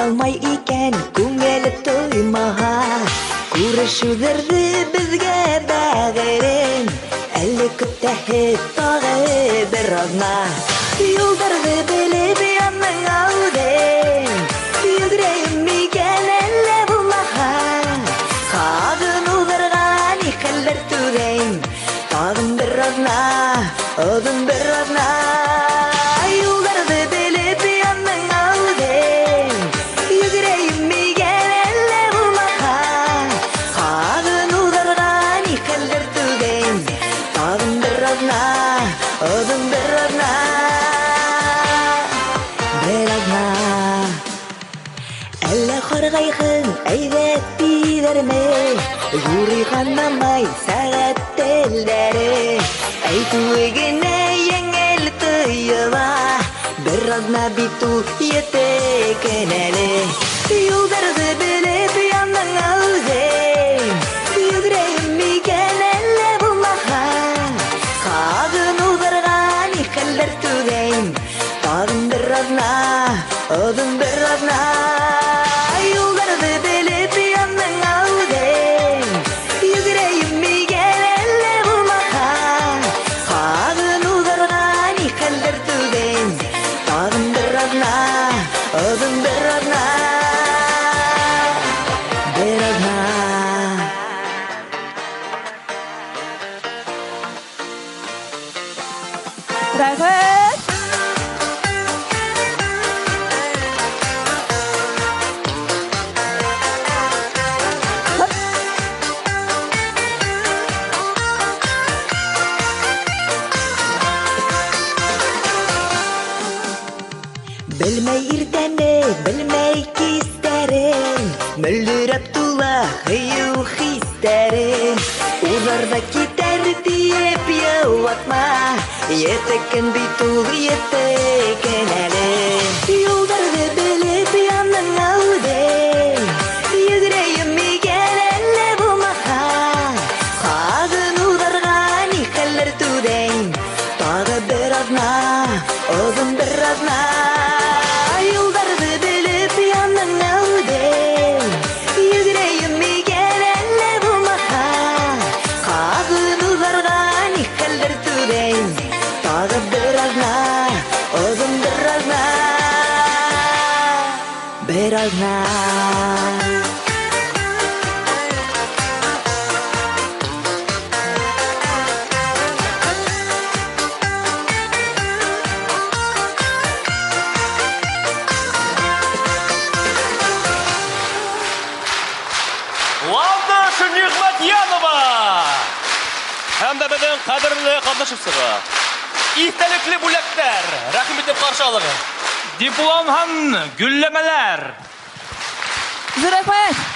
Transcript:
алмай икән күңеле тоймаға. Күрешүҙәрҙе беҙгә бәғерен, әле көтәһе тағы бер аҙна. Юлдарҙы белеп яның алдың, йүгерәйем микән әллә булмаһа. Ҡаҙын уҙырға ни хәлдәр түҙәйем, тағын бер аҙна, оҙон бер аҙна. Юлдарҙы белеп яның алдың, йүгерәйем микән әллә булмаһа. Ҡаҙын уҙырға ни хәлдәр түҙәйем, тағын бер аҙна, оҙон бер аҙна. Әллә ҡарғайһың әйҙәт тиҙәрме, юрыйғанамай сәғәт телдәре. Әйтеүе генә еңел тойола, бер аҙна бит ул етекен әле. Юлдарҙы белеп яның алдың, йүгерәйем микән әллә булмаһа. Ҡаҙын уҙырға ни хәлдәр түҙәйем, тағын бер аҙна, оҙон бер аҙна. Юлдарҙы белеп яның алдың, йүгерәйем микән әллә булмаһа. Ҡаҙын уҙырға ни хәлдәр түҙәйем, тағын бер аҙна, оҙон бер аҙна. Бер аҙна. Рәхмәт! Белмәй иртәне, белмәй кистәрен, мөлдөрәп тула һыйыу хистәрен. Уҙарҙа китәр тиеп йыуатма, етекен бит ул етекен әле. Юлдарҙы белеп яның алдың, йүгерәйем микән әллә булмаһа. Ҡаҙын уҙырға ни хәлдәр түҙәйем, тағы бер аҙна, оҙон бер аҙна. Юлдарҙы белеп яның алдың, йүгерәйем микән әллә булмаһа. Ҡаҙын уҙырға ни хәлдәр түҙәйем, тағы бер аҙна, оҙон бер аҙна. Бер аҙна. Ландыш Ниғмәтйәнова! Һәм дә беҙҙең ҡәҙерле ҡатнашыусыға иҫтәлекле бүләктәр, рәхим итеп ҡаршы алығыҙ. Диплом һәм гөлләмәләр. Рәхмәт!